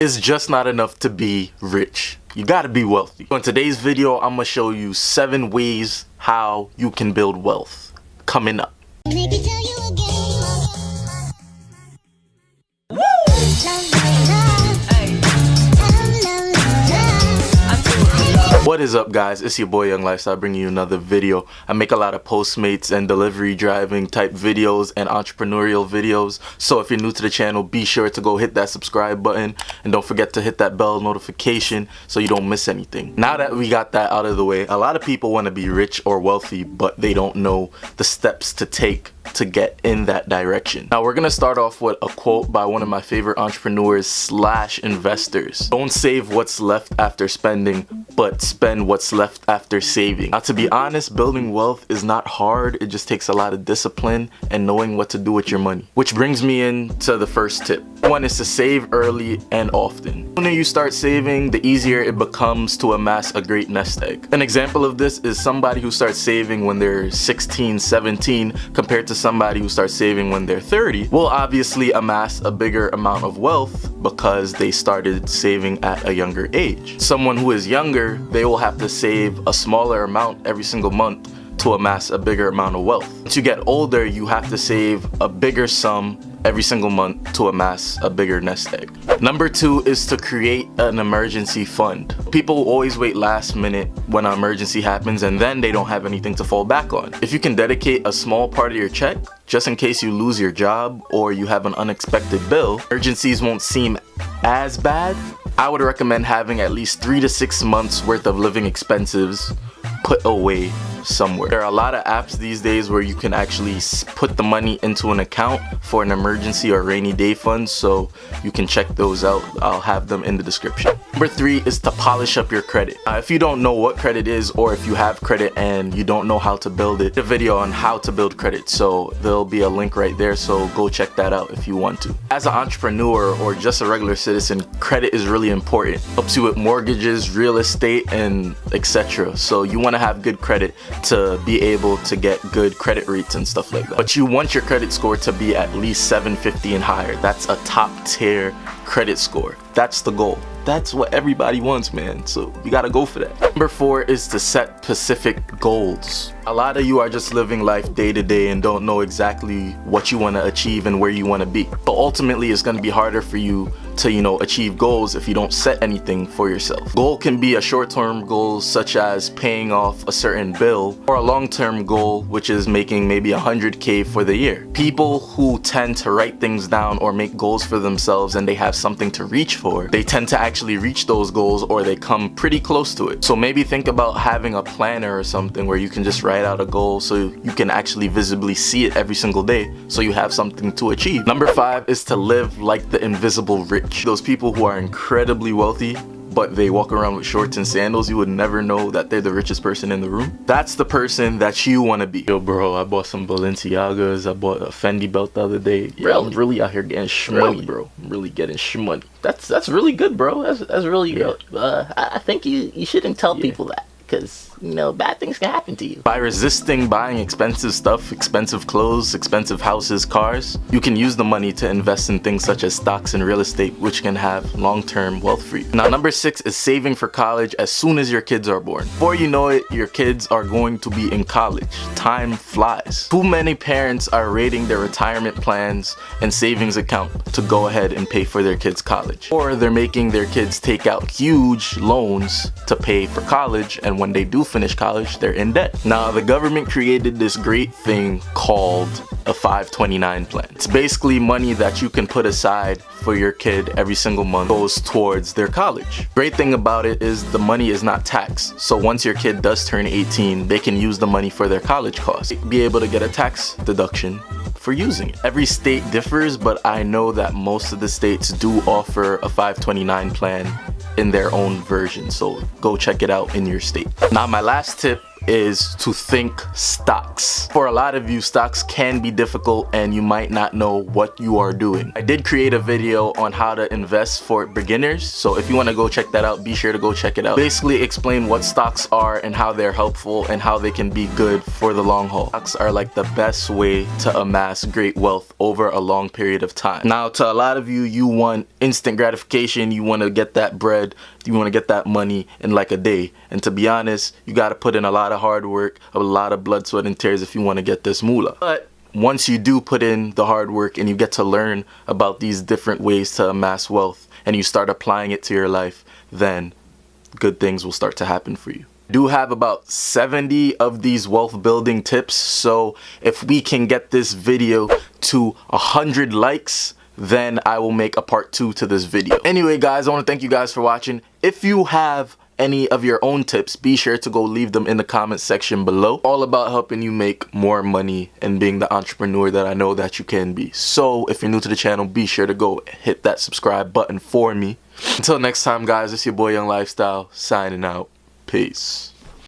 It's just not enough to be rich. You gotta be wealthy. In today's video, I'm gonna show you 7 ways how you can build wealth. Coming up. What is up, guys? It's your boy Young Lifestyle bringing you another video. I make a lot of Postmates and delivery driving type videos and entrepreneurial videos. So if you're new to the channel, be sure to go hit that subscribe button and don't forget to hit that bell notification so you don't miss anything. Now that we got that out of the way, a lot of people want to be rich or wealthy, but they don't know the steps to take to get in that direction. Now we're gonna start off with a quote by one of my favorite entrepreneurs slash investors. Don't save what's left after spending, but spend what's left after saving. Now, to be honest, building wealth is not hard. It just takes a lot of discipline and knowing what to do with your money. Which brings me into the first tip. One is to save early and often. The sooner you start saving, the easier it becomes to amass a great nest egg. An example of this is somebody who starts saving when they're 16, 17 compared to somebody who starts saving when they're 30 will obviously amass a bigger amount of wealth because they started saving at a younger age. Someone who is younger, they will have to save a smaller amount every single month to amass a bigger amount of wealth. Once you get older, you have to save a bigger sum every single month to amass a bigger nest egg. Number 2 is to create an emergency fund. People always wait last minute when an emergency happens and then they don't have anything to fall back on. If you can dedicate a small part of your check, just in case you lose your job or you have an unexpected bill, emergencies won't seem as bad. I would recommend having at least 3 to 6 months worth of living expenses put away somewhere. There are a lot of apps these days where you can actually put the money into an account for an emergency or rainy day fund, so you can check those out. I'll have them in the description. Number 3 is to polish up your credit. If you don't know what credit is, or if you have credit and you don't know how to build it, a video on how to build credit, so there'll be a link right there, so go check that out if you want to. As an entrepreneur or just a regular citizen, credit is really important. Helps you with mortgages, real estate, and etc. So you want to have good credit to be able to get good credit rates and stuff like that. But you want your credit score to be at least 750 and higher. That's a top tier credit score. That's the goal. That's what everybody wants, man. So you gotta go for that. Number 4 is to set specific goals. A lot of you are just living life day to day and don't know exactly what you want to achieve and where you want to be. But ultimately, it's going to be harder for you to, achieve goals if you don't set anything for yourself. Goal can be a short-term goal such as paying off a certain bill, or a long-term goal which is making maybe 100K for the year. People who tend to write things down or make goals for themselves and they have something to reach for, they tend to actually reach those goals or they come pretty close to it. So maybe think about having a planner or something where you can just write out a goal so you can actually visibly see it every single day so you have something to achieve. Number 5 is to live like the invisible rich. Those people who are incredibly wealthy but they walk around with shorts and sandals, you would never know that they're the richest person in the room. That's the person that you want to be. Yo bro, I bought some Balenciagas, I bought a Fendi belt the other day. Yeah, I'm really out here getting shmoney, bro. I'm really getting shmoney. That's really good, bro. That's really good. I think you shouldn't tell people that, because bad things can happen to you. By resisting buying expensive stuff, expensive clothes, expensive houses, cars, you can use the money to invest in things such as stocks and real estate, which can have long-term wealth for you. Now, number 6 is saving for college as soon as your kids are born. Before you know it, your kids are going to be in college. Time flies. Too many parents are raiding their retirement plans and savings account to go ahead and pay for their kids' college. Or they're making their kids take out huge loans to pay for college, and when they do finish college, they're in debt. Now, the government created this great thing called a 529 plan. It's basically money that you can put aside for your kid every single month goes towards their college. Great thing about it is the money is not taxed. So once your kid does turn 18, they can use the money for their college costs. Be able to get a tax deduction for using it. Every state differs, but I know that most of the states do offer a 529 plan in their own version, so go check it out in your state. Now, my last tip is to think stocks. For a lot of you, stocks can be difficult and you might not know what you are doing. I did create a video on how to invest for beginners, so if you want to go check that out, be sure to go check it out. Basically explain what stocks are and how they're helpful and how they can be good for the long haul. Stocks are like the best way to amass great wealth over a long period of time. Now, to a lot of you, you want instant gratification, you want to get that bread, you want to get that money in like a day. And to be honest, you got to put in a lot of hard work, a lot of blood, sweat, and tears if you want to get this moolah. But once you do put in the hard work and you get to learn about these different ways to amass wealth and you start applying it to your life, then good things will start to happen for you. I do have about 70 of these wealth building tips, so if we can get this video to 100 likes, then I will make a part 2 to this video. Anyway guys, I want to thank you guys for watching. If you have any of your own tips, be sure to go leave them in the comment section below. All about helping you make more money and being the entrepreneur that I know that you can be. So if you're new to the channel, be sure to go hit that subscribe button for me. Until next time guys, it's your boy Young Lifestyle signing out. Peace.